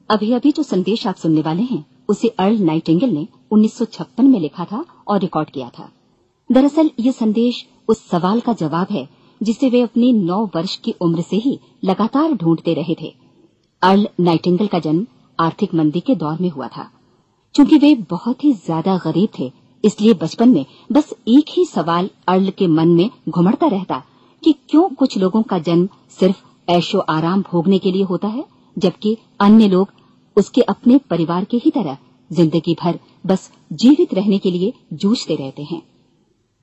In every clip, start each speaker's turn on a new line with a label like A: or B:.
A: अभी अभी जो संदेश आप सुनने वाले हैं उसे अर्ल नाइटिंगेल ने 1956 में लिखा था और रिकॉर्ड किया था। दरअसल ये संदेश उस सवाल का जवाब है जिसे वे अपनी 9 वर्ष की उम्र से ही लगातार ढूंढते रहे थे। अर्ल नाइटिंगेल का जन्म आर्थिक मंदी के दौर में हुआ था। चूंकि वे बहुत ही ज्यादा गरीब थे, इसलिए बचपन में बस एक ही सवाल अर्ल के मन में घुमड़ता रहता कि क्यों कुछ लोगों का जन्म सिर्फ ऐशो आराम भोगने के लिए होता है, जबकि अन्य लोग उसके अपने परिवार के ही तरह जिंदगी भर बस जीवित रहने के लिए जूझते रहते हैं।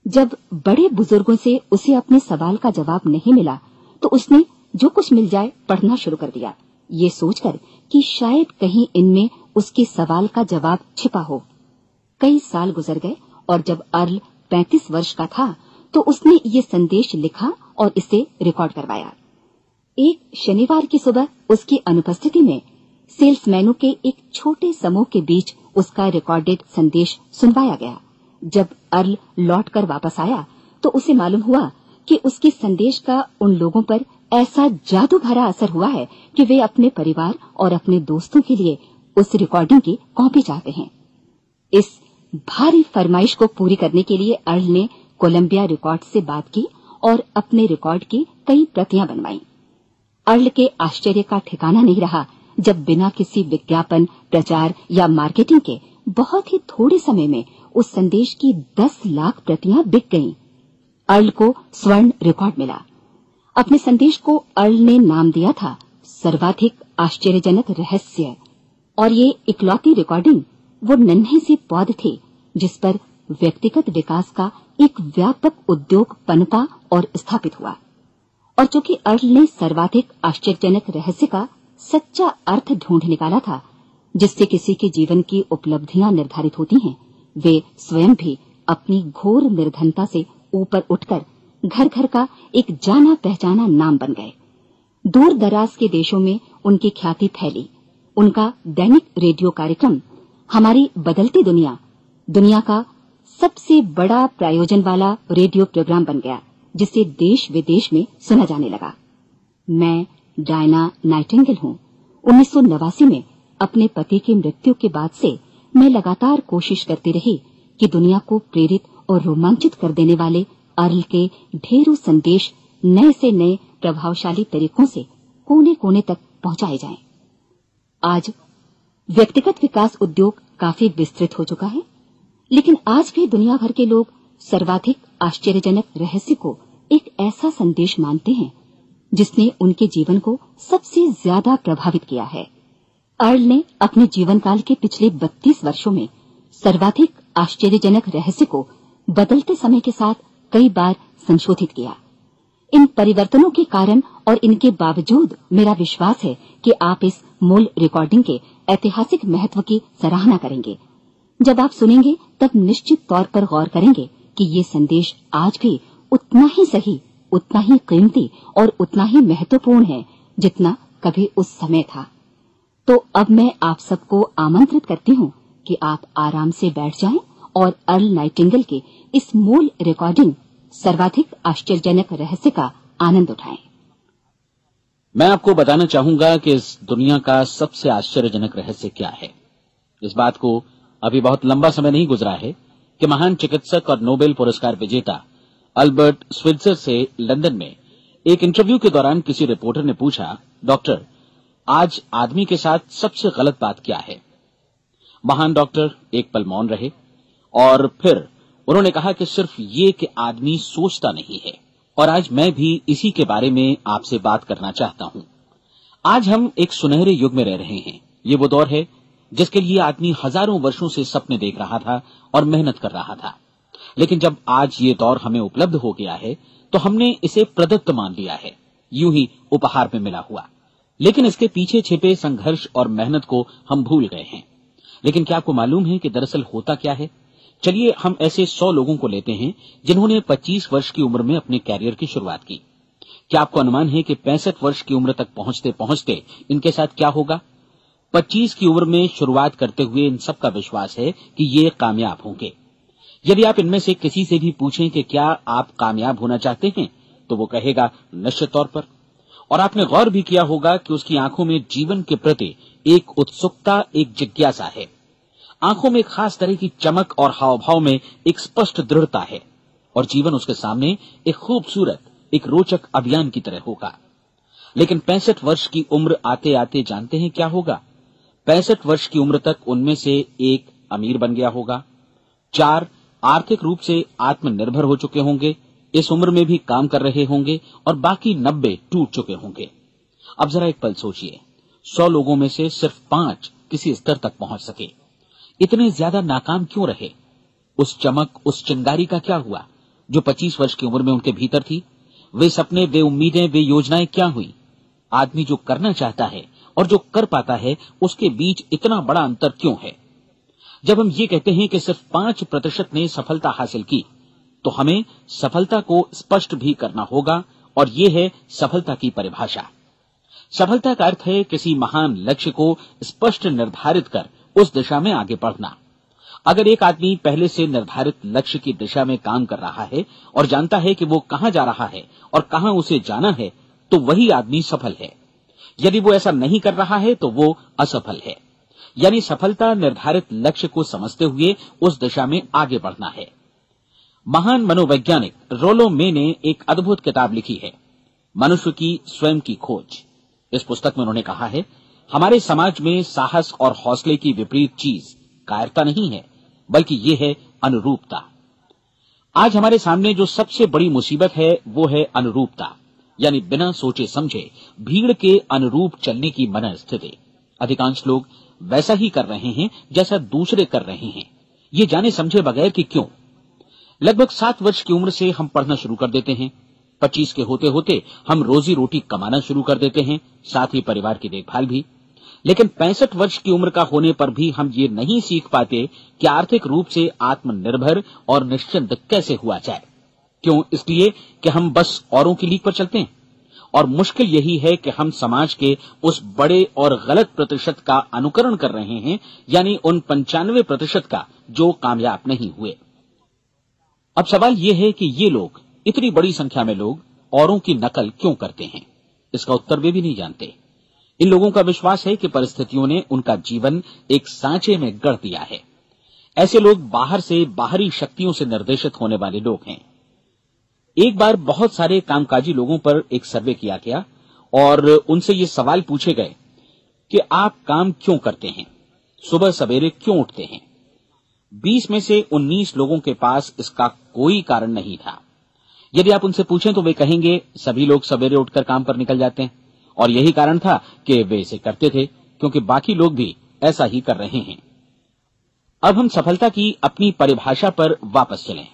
A: जब बड़े बुजुर्गों से उसे अपने सवाल का जवाब नहीं मिला तो उसने जो कुछ मिल जाए पढ़ना शुरू कर दिया, ये सोचकर कि शायद कहीं इनमें उसके सवाल का जवाब छिपा हो। कई साल गुजर गए और जब अर्ल 35 वर्ष का था तो उसने ये संदेश लिखा और इसे रिकॉर्ड करवाया। एक शनिवार की सुबह उसकी अनुपस्थिति में सेल्समैनों के एक छोटे समूह के बीच उसका रिकॉर्डेड संदेश सुनवाया गया। जब अर्ल लौटकर वापस आया तो उसे मालूम हुआ कि उसके संदेश का उन लोगों पर ऐसा जादू भरा असर हुआ है कि वे अपने परिवार और अपने दोस्तों के लिए उस रिकॉर्डिंग की कॉपी चाहते हैं। इस भारी फरमाइश को पूरी करने के लिए अर्ल ने कोलंबिया रिकॉर्ड से बात की और अपने रिकॉर्ड की कई प्रतियां बनवाई। अर्ल के आश्चर्य का ठिकाना नहीं रहा जब बिना किसी विज्ञापन, प्रचार या मार्केटिंग के बहुत ही थोड़े समय में उस संदेश की 10 लाख प्रतियां बिक गईं। अर्ल को स्वर्ण रिकॉर्ड मिला। अपने संदेश को अर्ल ने नाम दिया था सर्वाधिक आश्चर्यजनक रहस्य, और ये इकलौती रिकॉर्डिंग वो नन्हे से पौध थे जिस पर व्यक्तिगत विकास का एक व्यापक उद्योग पनपा और स्थापित हुआ। और चूंकि अर्ल ने सर्वाधिक आश्चर्यजनक रहस्य का सच्चा अर्थ ढूंढ निकाला था, जिससे किसी के जीवन की उपलब्धियां निर्धारित होती हैं, वे स्वयं भी अपनी घोर निर्धनता से ऊपर उठकर घर घर का एक जाना पहचाना नाम बन गए। दूर दराज के देशों में उनकी ख्याति फैली। उनका दैनिक रेडियो कार्यक्रम हमारी बदलती दुनिया का सबसे बड़ा प्रायोजन वाला रेडियो प्रोग्राम बन गया, जिसे देश विदेश में सुना जाने लगा। मैं डायना नाइटिंगेल हूँ। 1989 में अपने पति की मृत्यु के बाद से मैं लगातार कोशिश करती रही कि दुनिया को प्रेरित और रोमांचित कर देने वाले अर्ल के ढेरों संदेश नए से नए प्रभावशाली तरीकों से कोने कोने तक पहुंचाए जाएं। आज व्यक्तिगत विकास उद्योग काफी विस्तृत हो चुका है, लेकिन आज भी दुनिया भर के लोग सर्वाधिक आश्चर्यजनक रहस्य को एक ऐसा संदेश मानते हैं जिसने उनके जीवन को सबसे ज्यादा प्रभावित किया है। अर्ल ने अपने जीवन काल के पिछले 32 वर्षों में सर्वाधिक आश्चर्यजनक रहस्य को बदलते समय के साथ कई बार संशोधित किया। इन परिवर्तनों के कारण और इनके बावजूद मेरा विश्वास है कि आप इस मूल रिकॉर्डिंग के ऐतिहासिक महत्व की सराहना करेंगे। जब आप सुनेंगे तब निश्चित तौर पर गौर करेंगे कि ये संदेश आज भी उतना ही सही, उतना ही कीमती और उतना ही महत्वपूर्ण है जितना कभी उस समय था। तो अब मैं आप सबको आमंत्रित करती हूँ कि आप आराम से बैठ जाएं और अर्ल नाइटिंगेल के इस मूल रिकॉर्डिंग सर्वाधिक आश्चर्यजनक रहस्य का आनंद उठाएं।
B: मैं आपको बताना चाहूंगा कि इस दुनिया का सबसे आश्चर्यजनक रहस्य क्या है। इस बात को अभी बहुत लंबा समय नहीं गुजरा है कि महान चिकित्सक और नोबेल पुरस्कार विजेता अल्बर्ट स्विट्जर से लंदन में एक इंटरव्यू के दौरान किसी रिपोर्टर ने पूछा, डॉक्टर, आज आदमी के साथ सबसे गलत बात क्या है? महान डॉक्टर एक पल मौन रहे और फिर उन्होंने कहा कि सिर्फ ये कि आदमी सोचता नहीं है। और आज मैं भी इसी के बारे में आपसे बात करना चाहता हूं। आज हम एक सुनहरे युग में रह रहे हैं। ये वो दौर है जिसके लिए आदमी हजारों वर्षों से सपने देख रहा था और मेहनत कर रहा था, लेकिन जब आज ये दौर हमें उपलब्ध हो गया है तो हमने इसे प्रदत्त मान लिया है, यूं ही उपहार में मिला हुआ। लेकिन इसके पीछे छिपे संघर्ष और मेहनत को हम भूल गए हैं। लेकिन क्या आपको मालूम है कि दरअसल होता क्या है? चलिए हम ऐसे 100 लोगों को लेते हैं जिन्होंने 25 वर्ष की उम्र में अपने कैरियर की शुरुआत की। क्या आपको अनुमान है कि 65 वर्ष की उम्र तक पहुंचते पहुंचते इनके साथ क्या होगा? 25 की उम्र में शुरुआत करते हुए इन सबका विश्वास है कि ये कामयाब होंगे। यदि आप इनमें से किसी से भी पूछें कि क्या आप कामयाब होना चाहते हैं, तो वो कहेगा निश्चित तौर पर। और आपने गौर भी किया होगा कि उसकी आंखों में जीवन के प्रति एक उत्सुकता, एक जिज्ञासा है। आंखों में एक खास तरह की चमक और हाव भाव में एक स्पष्ट दृढ़ता है और जीवन उसके सामने एक खूबसूरत, एक रोचक अभियान की तरह होगा। लेकिन 65 वर्ष की उम्र आते आते जानते हैं क्या होगा? 65 वर्ष की उम्र तक उनमें से एक अमीर बन गया होगा, 4 आर्थिक रूप से आत्मनिर्भर हो चुके होंगे, इस उम्र में भी काम कर रहे होंगे और बाकी 90 टूट चुके होंगे। अब जरा एक पल सोचिए, 100 लोगों में से सिर्फ 5 किसी स्तर तक पहुंच सके। इतने ज्यादा नाकाम क्यों रहे? उस चमक, उस चिंगारी का क्या हुआ जो 25 वर्ष की उम्र में उनके भीतर थी? वे सपने, वे उम्मीदें, वे योजनाएं क्या हुई? आदमी जो करना चाहता है और जो कर पाता है, उसके बीच इतना बड़ा अंतर क्यों है? जब हम ये कहते हैं कि सिर्फ 5% ने सफलता हासिल की, तो हमें सफलता को स्पष्ट भी करना होगा, और ये है सफलता की परिभाषा। सफलता का अर्थ है किसी महान लक्ष्य को स्पष्ट निर्धारित कर उस दिशा में आगे बढ़ना। अगर एक आदमी पहले से निर्धारित लक्ष्य की दिशा में काम कर रहा है और जानता है कि वो कहां जा रहा है और कहां उसे जाना है, तो वही आदमी सफल है। यदि वो ऐसा नहीं कर रहा है तो वो असफल है। यानी सफलता निर्धारित लक्ष्य को समझते हुए उस दिशा में आगे बढ़ना है। महान मनोवैज्ञानिक रोलो मे ने एक अद्भुत किताब लिखी है, मनुष्य की स्वयं की खोज। इस पुस्तक में उन्होंने कहा है, हमारे समाज में साहस और हौसले की विपरीत चीज कायरता नहीं है, बल्कि ये है अनुरूपता। आज हमारे सामने जो सबसे बड़ी मुसीबत है वो है अनुरूपता, यानी बिना सोचे समझे भीड़ के अनुरूप चलने की मनस्थिति। अधिकांश लोग वैसा ही कर रहे हैं जैसा दूसरे कर रहे हैं, ये जाने समझे बगैर कि क्यों। लगभग 7 वर्ष की उम्र से हम पढ़ना शुरू कर देते हैं, 25 के होते होते हम रोजी रोटी कमाना शुरू कर देते हैं, साथ ही परिवार की देखभाल भी। लेकिन 65 वर्ष की उम्र का होने पर भी हम ये नहीं सीख पाते कि आर्थिक रूप से आत्मनिर्भर और निश्चिंत कैसे हुआ जाए। क्यों? इसलिए कि हम बस औरों की लीक पर चलते हैं। और मुश्किल यही है कि हम समाज के उस बड़े और गलत प्रतिशत का अनुकरण कर रहे हैं, यानी उन 95% का जो कामयाब नहीं हुए। अब सवाल यह है कि ये लोग, इतनी बड़ी संख्या में लोग, औरों की नकल क्यों करते हैं? इसका उत्तर वे भी नहीं जानते। इन लोगों का विश्वास है कि परिस्थितियों ने उनका जीवन एक सांचे में गढ़ दिया है। ऐसे लोग बाहर से, बाहरी शक्तियों से निर्देशित होने वाले लोग हैं। एक बार बहुत सारे कामकाजी लोगों पर एक सर्वे किया गया और उनसे ये सवाल पूछे गए कि आप काम क्यों करते हैं, सुबह सवेरे क्यों उठते हैं? 20 में से 19 लोगों के पास इसका कोई कारण नहीं था। यदि आप उनसे पूछें तो वे कहेंगे सभी लोग सवेरे उठकर काम पर निकल जाते हैं, और यही कारण था कि वे इसे करते थे क्योंकि बाकी लोग भी ऐसा ही कर रहे हैं। अब हम सफलता की अपनी परिभाषा पर वापस चलें।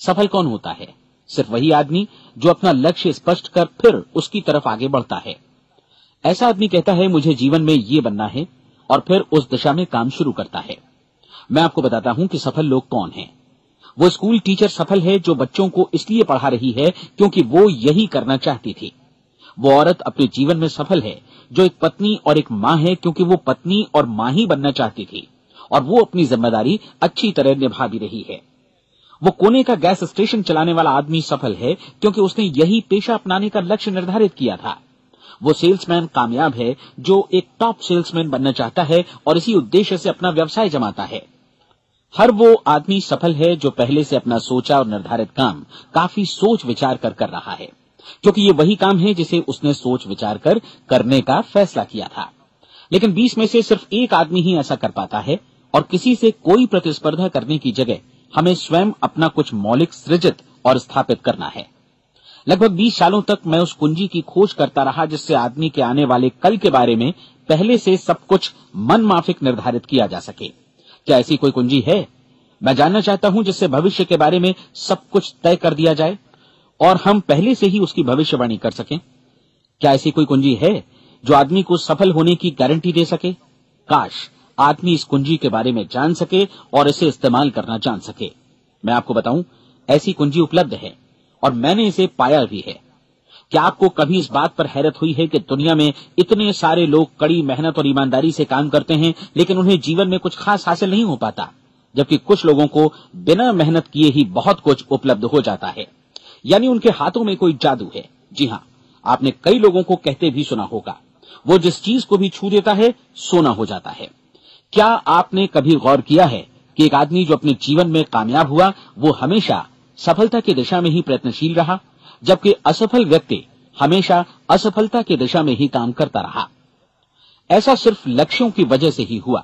B: सफल कौन होता है? सिर्फ वही आदमी जो अपना लक्ष्य स्पष्ट कर फिर उसकी तरफ आगे बढ़ता है। ऐसा आदमी कहता है मुझे जीवन में ये बनना है, और फिर उस दिशा में काम शुरू करता है। मैं आपको बताता हूं कि सफल लोग कौन हैं। वो स्कूल टीचर सफल है जो बच्चों को इसलिए पढ़ा रही है क्योंकि वो यही करना चाहती थी। वो औरत अपने जीवन में सफल है जो एक पत्नी और एक मां है क्योंकि वो पत्नी और मां ही बनना चाहती थी, और वो अपनी जिम्मेदारी अच्छी तरह निभा भी रही है। वो कोने का गैस स्टेशन चलाने वाला आदमी सफल है क्योंकि उसने यही पेशा अपनाने का लक्ष्य निर्धारित किया था। वो सेल्समैन कामयाब है जो एक टॉप सेल्समैन बनना चाहता है और इसी उद्देश्य से अपना व्यवसाय जमाता है। हर वो आदमी सफल है जो पहले से अपना सोचा और निर्धारित काम काफी सोच विचार कर रहा है, क्योंकि ये वही काम है जिसे उसने सोच विचार कर करने का फैसला किया था। लेकिन 20 में से सिर्फ एक आदमी ही ऐसा कर पाता है, और किसी से कोई प्रतिस्पर्धा करने की जगह हमें स्वयं अपना कुछ मौलिक सृजित और स्थापित करना है। लगभग 20 सालों तक मैं उस कुंजी की खोज करता रहा जिससे आदमी के आने वाले कल के बारे में पहले से सब कुछ मनमाफिक निर्धारित किया जा सके। क्या ऐसी कोई कुंजी है? मैं जानना चाहता हूं जिससे भविष्य के बारे में सब कुछ तय कर दिया जाए और हम पहले से ही उसकी भविष्यवाणी कर सकें। क्या ऐसी कोई कुंजी है जो आदमी को सफल होने की गारंटी दे सके? काश आदमी इस कुंजी के बारे में जान सके और इसे इस्तेमाल करना जान सके। मैं आपको बताऊं, ऐसी कुंजी उपलब्ध है और मैंने इसे पाया भी है। क्या आपको कभी इस बात पर हैरत हुई है कि दुनिया में इतने सारे लोग कड़ी मेहनत और ईमानदारी से काम करते हैं लेकिन उन्हें जीवन में कुछ खास हासिल नहीं हो पाता, जबकि कुछ लोगों को बिना मेहनत किए ही बहुत कुछ उपलब्ध हो जाता है। यानी उनके हाथों में कोई जादू है। जी हां, आपने कई लोगों को कहते भी सुना होगा। वो जिस चीज को भी छू देता है सोना हो जाता है। क्या आपने कभी गौर किया है कि एक आदमी जो अपने जीवन में कामयाब हुआ वो हमेशा सफलता की दिशा में ही प्रयत्नशील रहा, जबकि असफल व्यक्ति हमेशा असफलता की दिशा में ही काम करता रहा। ऐसा सिर्फ लक्ष्यों की वजह से ही हुआ।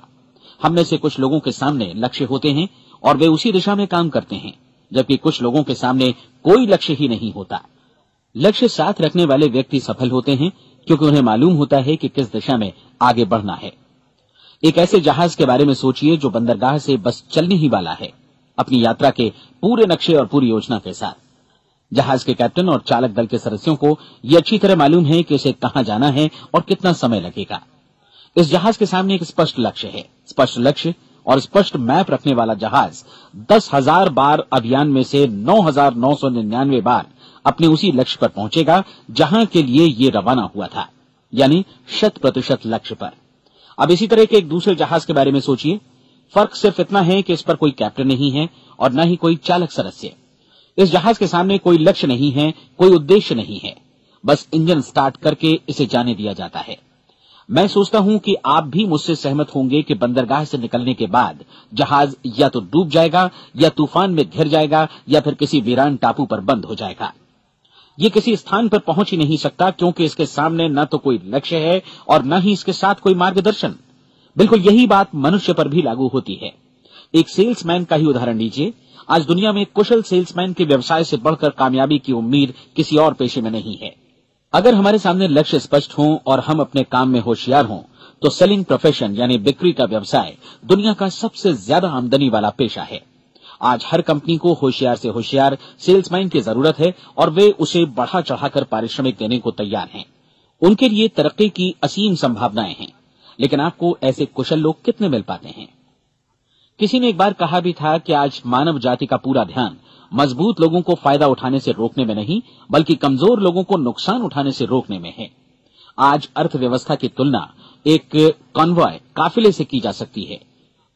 B: हम में से कुछ लोगों के सामने लक्ष्य होते हैं और वे उसी दिशा में काम करते हैं, जबकि कुछ लोगों के सामने कोई लक्ष्य ही नहीं होता। लक्ष्य साथ रखने वाले व्यक्ति सफल होते हैं क्योंकि उन्हें मालूम होता है कि किस दिशा में आगे बढ़ना है। एक ऐसे जहाज के बारे में सोचिए जो बंदरगाह से बस चलने ही वाला है, अपनी यात्रा के पूरे नक्शे और पूरी योजना के साथ। जहाज के कैप्टन और चालक दल के सदस्यों को यह अच्छी तरह मालूम है कि उसे कहां जाना है और कितना समय लगेगा। इस जहाज के सामने एक स्पष्ट लक्ष्य है। स्पष्ट लक्ष्य और स्पष्ट मैप रखने वाला जहाज 10,000 बार अभियान में से 9,999 बार अपने उसी लक्ष्य पर पहुंचेगा जहां के लिए ये रवाना हुआ था, यानी 100% लक्ष्य पर। अब इसी तरह के एक दूसरे जहाज के बारे में सोचिए। फर्क सिर्फ इतना है कि इस पर कोई कैप्टन नहीं है और न ही कोई चालक सदस्य। इस जहाज के सामने कोई लक्ष्य नहीं है, कोई उद्देश्य नहीं है, बस इंजन स्टार्ट करके इसे जाने दिया जाता है। मैं सोचता हूं कि आप भी मुझसे सहमत होंगे कि बंदरगाह से निकलने के बाद जहाज या तो डूब जाएगा या तूफान में घिर जाएगा या फिर किसी वीरान टापू पर बंद हो जाएगा। ये किसी स्थान पर पहुंच ही नहीं सकता क्योंकि इसके सामने न तो कोई लक्ष्य है और न ही इसके साथ कोई मार्गदर्शन। बिल्कुल यही बात मनुष्य पर भी लागू होती है। एक सेल्समैन का ही उदाहरण लीजिए। आज दुनिया में कुशल सेल्समैन के व्यवसाय से बढ़कर कामयाबी की उम्मीद किसी और पेशे में नहीं है। अगर हमारे सामने लक्ष्य स्पष्ट हों और हम अपने काम में होशियार हों तो सेलिंग प्रोफेशन यानी बिक्री का व्यवसाय दुनिया का सबसे ज्यादा आमदनी वाला पेशा है। आज हर कंपनी को होशियार से होशियार सेल्समैन की जरूरत है और वे उसे बढ़ा चढ़ाकर पारिश्रमिक देने को तैयार हैं। उनके लिए तरक्की की असीम संभावनाएं हैं, लेकिन आपको ऐसे कुशल लोग कितने मिल पाते हैं? किसी ने एक बार कहा भी था कि आज मानव जाति का पूरा ध्यान मजबूत लोगों को फायदा उठाने से रोकने में नहीं, बल्कि कमजोर लोगों को नुकसान उठाने से रोकने में है। आज अर्थव्यवस्था की तुलना एक कॉन्वॉय काफिले से की जा सकती है।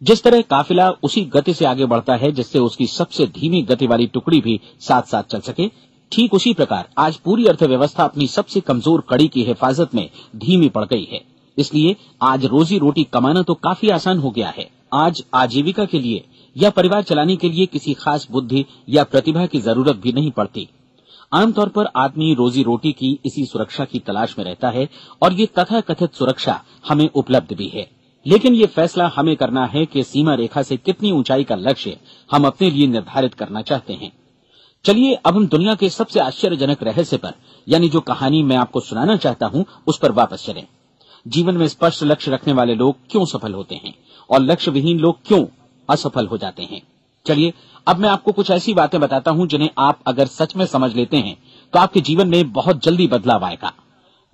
B: जिस तरह काफिला उसी गति से आगे बढ़ता है जिससे उसकी सबसे धीमी गति वाली टुकड़ी भी साथ साथ चल सके, ठीक उसी प्रकार आज पूरी अर्थव्यवस्था अपनी सबसे कमजोर कड़ी की हिफाजत में धीमी पड़ गई है। इसलिए आज रोजी रोटी कमाना तो काफी आसान हो गया है। आज आजीविका के लिए या परिवार चलाने के लिए किसी खास बुद्धि या प्रतिभा की जरूरत भी नहीं पड़ती। आमतौर पर आदमी रोजी रोटी की इसी सुरक्षा की तलाश में रहता है और ये तथाकथित सुरक्षा हमें उपलब्ध भी है। लेकिन ये फैसला हमें करना है कि सीमा रेखा से कितनी ऊंचाई का लक्ष्य हम अपने लिए निर्धारित करना चाहते हैं। चलिए अब हम दुनिया के सबसे आश्चर्यजनक रहस्य पर, यानी जो कहानी मैं आपको सुनाना चाहता हूं, उस पर वापस चलें। जीवन में स्पष्ट लक्ष्य रखने वाले लोग क्यों सफल होते हैं और लक्ष्य विहीन लोग क्यों असफल हो जाते हैं? चलिए अब मैं आपको कुछ ऐसी बातें बताता हूं जिन्हें आप अगर सच में समझ लेते हैं तो आपके जीवन में बहुत जल्दी बदलाव आएगा।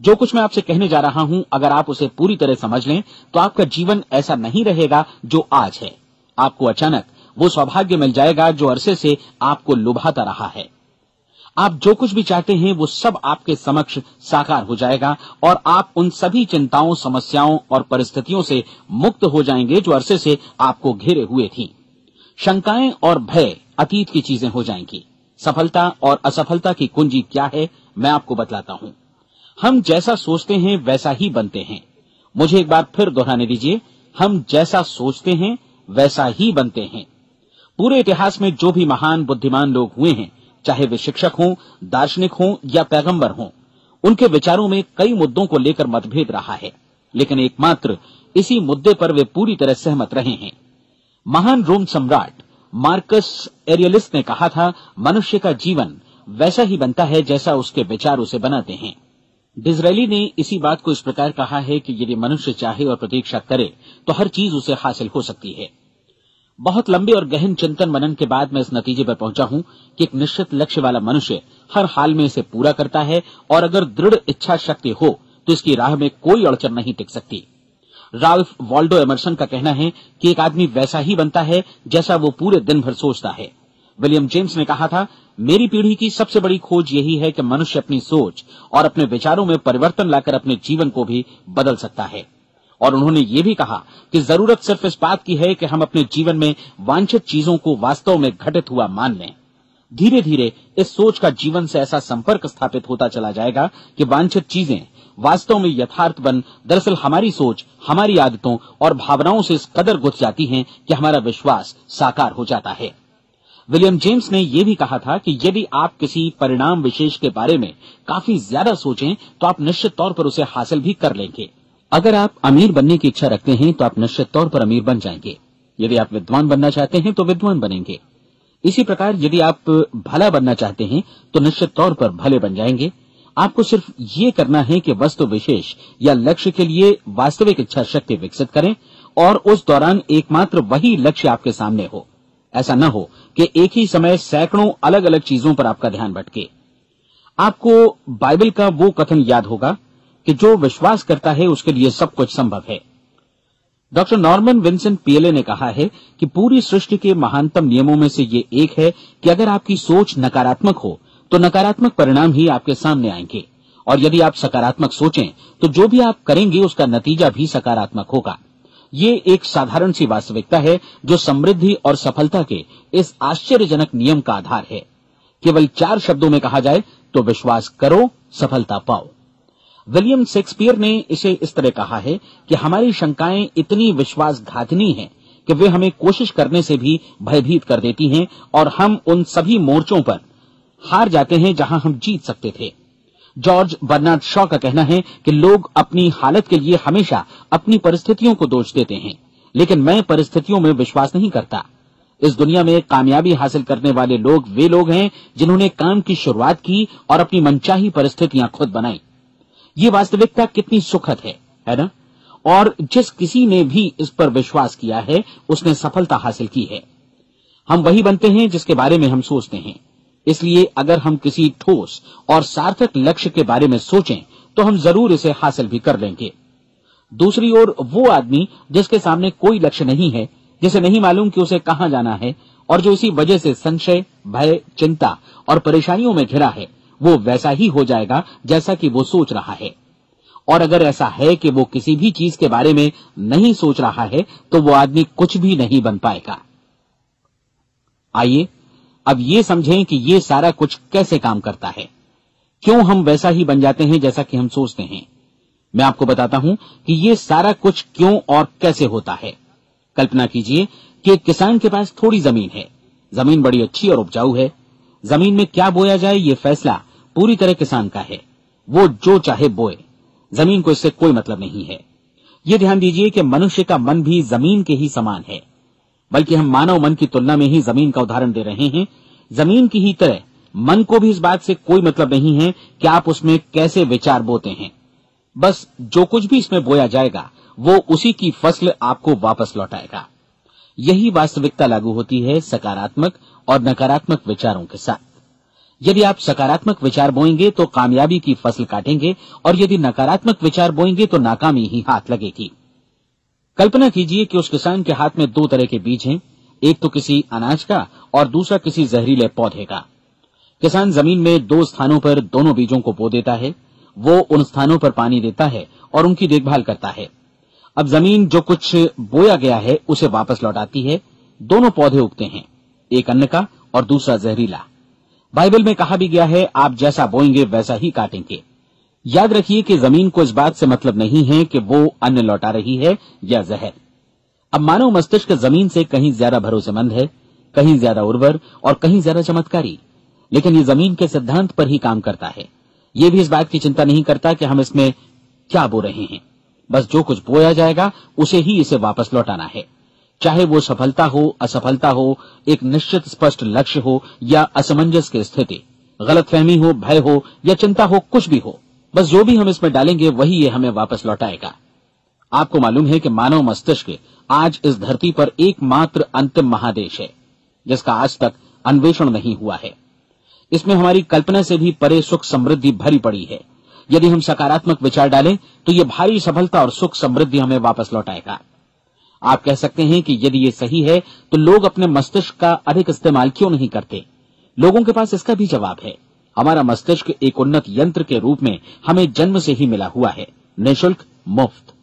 B: जो कुछ मैं आपसे कहने जा रहा हूं, अगर आप उसे पूरी तरह समझ लें तो आपका जीवन ऐसा नहीं रहेगा जो आज है। आपको अचानक वो सौभाग्य मिल जाएगा जो अरसे से आपको लुभाता रहा है। आप जो कुछ भी चाहते हैं वो सब आपके समक्ष साकार हो जाएगा और आप उन सभी चिंताओं, समस्याओं और परिस्थितियों से मुक्त हो जाएंगे जो अरसे से आपको घेरे हुए थी। शंकाएं और भय अतीत की चीजें हो जाएंगी। सफलता और असफलता की कुंजी क्या है, मैं आपको बतलाता हूं। हम जैसा सोचते हैं वैसा ही बनते हैं। मुझे एक बार फिर दोहराने दीजिए, हम जैसा सोचते हैं वैसा ही बनते हैं। पूरे इतिहास में जो भी महान बुद्धिमान लोग हुए हैं, चाहे वे शिक्षक हों, दार्शनिक हों या पैगंबर हों, उनके विचारों में कई मुद्दों को लेकर मतभेद रहा है, लेकिन एकमात्र इसी मुद्दे पर वे पूरी तरह सहमत रहे हैं। महान रोम सम्राट मार्कस एरियलिस ने कहा था, मनुष्य का जीवन वैसा ही बनता है जैसा उसके विचार उसे बनाते हैं। डिज़रायली ने इसी बात को इस प्रकार कहा है कि यदि मनुष्य चाहे और प्रतीक्षा करे तो हर चीज उसे हासिल हो सकती है। बहुत लंबे और गहन चिंतन मनन के बाद मैं इस नतीजे पर पहुंचा हूं कि एक निश्चित लक्ष्य वाला मनुष्य हर हाल में इसे पूरा करता है और अगर दृढ़ इच्छा शक्ति हो तो इसकी राह में कोई अड़चन नहीं टिक सकती। राल्फ वॉल्डो एमर्सन का कहना है कि एक आदमी वैसा ही बनता है जैसा वो पूरे दिन भर सोचता है। विलियम जेम्स ने कहा था, मेरी पीढ़ी की सबसे बड़ी खोज यही है कि मनुष्य अपनी सोच और अपने विचारों में परिवर्तन लाकर अपने जीवन को भी बदल सकता है। और उन्होंने ये भी कहा कि जरूरत सिर्फ इस बात की है कि हम अपने जीवन में वांछित चीजों को वास्तव में घटित हुआ मान लें। धीरे धीरे इस सोच का जीवन से ऐसा संपर्क स्थापित होता चला जाएगा कि वांछित चीजें वास्तव में यथार्थपन दरअसल हमारी सोच, हमारी आदतों और भावनाओं से इस कदर गुथ जाती हैं कि हमारा विश्वास साकार हो जाता है। विलियम जेम्स ने यह भी कहा था कि यदि आप किसी परिणाम विशेष के बारे में काफी ज्यादा सोचें तो आप निश्चित तौर पर उसे हासिल भी कर लेंगे। अगर आप अमीर बनने की इच्छा रखते हैं तो आप निश्चित तौर पर अमीर बन जाएंगे। यदि आप विद्वान बनना चाहते हैं तो विद्वान बनेंगे। इसी प्रकार यदि आप भला बनना चाहते हैं तो निश्चित तौर पर भले बन जाएंगे। आपको सिर्फ ये करना है कि वस्तु विशेष या लक्ष्य के लिए वास्तविक इच्छा शक्ति विकसित करें और उस दौरान एकमात्र वही लक्ष्य आपके सामने हो। ऐसा न हो कि एक ही समय सैकड़ों अलग अलग चीजों पर आपका ध्यान भटके। आपको बाइबल का वो कथन याद होगा कि जो विश्वास करता है उसके लिए सब कुछ संभव है। डॉक्टर नॉर्मन विंसेंट पीएले ने कहा है कि पूरी सृष्टि के महानतम नियमों में से ये एक है कि अगर आपकी सोच नकारात्मक हो तो नकारात्मक परिणाम ही आपके सामने आएंगे, और यदि आप सकारात्मक सोचें तो जो भी आप करेंगे उसका नतीजा भी सकारात्मक होगा। ये एक साधारण सी वास्तविकता है जो समृद्धि और सफलता के इस आश्चर्यजनक नियम का आधार है। केवल 4 शब्दों में कहा जाए तो विश्वास करो, सफलता पाओ। विलियम शेक्सपियर ने इसे इस तरह कहा है कि हमारी शंकाएं इतनी विश्वासघातिनी हैं कि वे हमें कोशिश करने से भी भयभीत कर देती हैं और हम उन सभी मोर्चों पर हार जाते हैं जहां हम जीत सकते थे। जॉर्ज बर्नार्ड शॉ का कहना है कि लोग अपनी हालत के लिए हमेशा अपनी परिस्थितियों को दोष देते हैं, लेकिन मैं परिस्थितियों में विश्वास नहीं करता। इस दुनिया में कामयाबी हासिल करने वाले लोग वे लोग हैं जिन्होंने काम की शुरुआत की और अपनी मनचाही परिस्थितियां खुद बनाई। ये वास्तविकता कितनी सुखद है ना? और जिस किसी ने भी इस पर विश्वास किया है उसने सफलता हासिल की है। हम वही बनते हैं जिसके बारे में हम सोचते हैं। इसलिए अगर हम किसी ठोस और सार्थक लक्ष्य के बारे में सोचें तो हम जरूर इसे हासिल भी कर लेंगे। दूसरी ओर वो आदमी जिसके सामने कोई लक्ष्य नहीं है, जिसे नहीं मालूम कि उसे कहां जाना है और जो इसी वजह से संशय, भय, चिंता और परेशानियों में घिरा है, वो वैसा ही हो जाएगा जैसा कि वो सोच रहा है। और अगर ऐसा है कि वो किसी भी चीज के बारे में नहीं सोच रहा है तो वो आदमी कुछ भी नहीं बन पाएगा। आइए अब ये समझें कि ये सारा कुछ कैसे काम करता है, क्यों हम वैसा ही बन जाते हैं जैसा कि हम सोचते हैं। मैं आपको बताता हूं कि ये सारा कुछ क्यों और कैसे होता है। कल्पना कीजिए कि एक किसान के पास थोड़ी जमीन है। जमीन बड़ी अच्छी और उपजाऊ है। जमीन में क्या बोया जाए ये फैसला पूरी तरह किसान का है। वो जो चाहे बोए, जमीन को इससे कोई मतलब नहीं है। ये ध्यान दीजिए कि मनुष्य का मन भी जमीन के ही समान है, बल्कि हम मानव मन की तुलना में ही जमीन का उदाहरण दे रहे हैं। जमीन की ही तरह मन को भी इस बात से कोई मतलब नहीं है कि आप उसमें कैसे विचार बोते हैं। बस जो कुछ भी इसमें बोया जाएगा वो उसी की फसल आपको वापस लौटाएगा। यही वास्तविकता लागू होती है सकारात्मक और नकारात्मक विचारों के साथ। यदि आप सकारात्मक विचार बोएंगे तो कामयाबी की फसल काटेंगे, और यदि नकारात्मक विचार बोएंगे तो नाकामी ही हाथ लगेगी। कल्पना कीजिए कि उस किसान के हाथ में 2 तरह के बीज हैं, एक तो किसी अनाज का और दूसरा किसी जहरीले पौधे का। किसान जमीन में 2 स्थानों पर दोनों बीजों को बो देता है। वो उन स्थानों पर पानी देता है और उनकी देखभाल करता है। अब जमीन जो कुछ बोया गया है उसे वापस लौटाती है। दोनों पौधे उगते हैं, एक अन्न का और दूसरा जहरीला। बाइबल में कहा भी गया है, आप जैसा बोएंगे वैसा ही काटेंगे। याद रखिए कि जमीन को इस बात से मतलब नहीं है कि वो अन्न लौटा रही है या जहर। अब मानव मस्तिष्क जमीन से कहीं ज्यादा भरोसेमंद है, कहीं ज्यादा उर्वर और कहीं ज्यादा चमत्कारी, लेकिन ये जमीन के सिद्धांत पर ही काम करता है। ये भी इस बात की चिंता नहीं करता कि हम इसमें क्या बो रहे हैं। बस जो कुछ बोया जाएगा उसे ही इसे वापस लौटाना है, चाहे वो सफलता हो, असफलता हो, एक निश्चित स्पष्ट लक्ष्य हो या असमंजस की स्थिति, गलतफहमी हो, भय हो या चिंता हो, कुछ भी हो। बस जो भी हम इसमें डालेंगे वही ये हमें वापस लौटाएगा। आपको मालूम है कि मानव मस्तिष्क आज इस धरती पर एकमात्र अंतिम महादेश है जिसका आज तक अन्वेषण नहीं हुआ है। इसमें हमारी कल्पना से भी परे सुख समृद्धि भरी पड़ी है। यदि हम सकारात्मक विचार डालें तो ये भारी सफलता और सुख समृद्धि हमें वापस लौटाएगा। आप कह सकते हैं कि यदि ये सही है तो लोग अपने मस्तिष्क का अधिक इस्तेमाल क्यों नहीं करते? लोगों के पास इसका भी जवाब है। हमारा मस्तिष्क एक उन्नत यंत्र के रूप में हमें जन्म से ही मिला हुआ है, निःशुल्क, मुफ्त।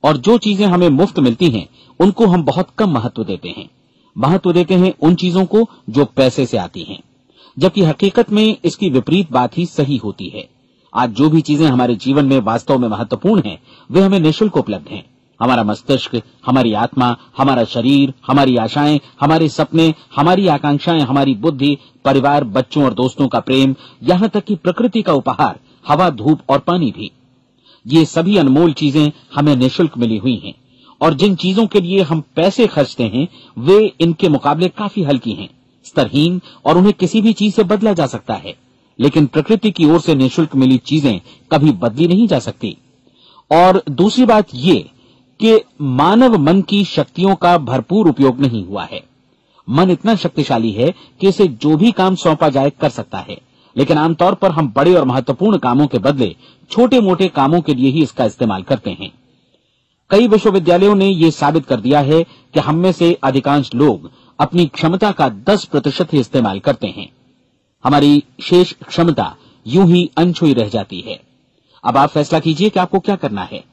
B: और जो चीजें हमें मुफ्त मिलती हैं उनको हम बहुत कम महत्व देते हैं। महत्व देते हैं उन चीजों को जो पैसे से आती हैं, जबकि हकीकत में इसकी विपरीत बात ही सही होती है। आज जो भी चीजें हमारे जीवन में वास्तव में महत्वपूर्ण हैं, वे हमें निःशुल्क उपलब्ध हैं। हमारा मस्तिष्क, हमारी आत्मा, हमारा शरीर, हमारी आशाएं, हमारे सपने, हमारी आकांक्षाएं, हमारी बुद्धि, परिवार, बच्चों और दोस्तों का प्रेम, यहां तक कि प्रकृति का उपहार, हवा, धूप और पानी भी, ये सभी अनमोल चीजें हमें निःशुल्क मिली हुई हैं। और जिन चीजों के लिए हम पैसे खर्चते हैं, वे इनके मुकाबले काफी हल्की हैं, स्तरहीन, और उन्हें किसी भी चीज से बदला जा सकता है। लेकिन प्रकृति की ओर से निःशुल्क मिली चीजें कभी बदली नहीं जा सकती। और दूसरी बात ये कि मानव मन की शक्तियों का भरपूर उपयोग नहीं हुआ है। मन इतना शक्तिशाली है कि इसे जो भी काम सौंपा जाए कर सकता है, लेकिन आमतौर पर हम बड़े और महत्वपूर्ण कामों के बदले छोटे मोटे कामों के लिए ही इसका इस्तेमाल करते हैं। कई विश्वविद्यालयों ने यह साबित कर दिया है कि हम में से अधिकांश लोग अपनी क्षमता का 10% ही इस्तेमाल करते हैं। हमारी शेष क्षमता यूं ही अनछुई रह जाती है। अब आप फैसला कीजिए कि आपको क्या करना है।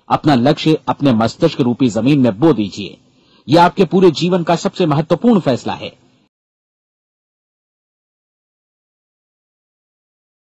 B: अपना लक्ष्य अपने मस्तिष्क रूपी जमीन में बो दीजिए। यह आपके पूरे जीवन का सबसे महत्वपूर्ण फैसला है।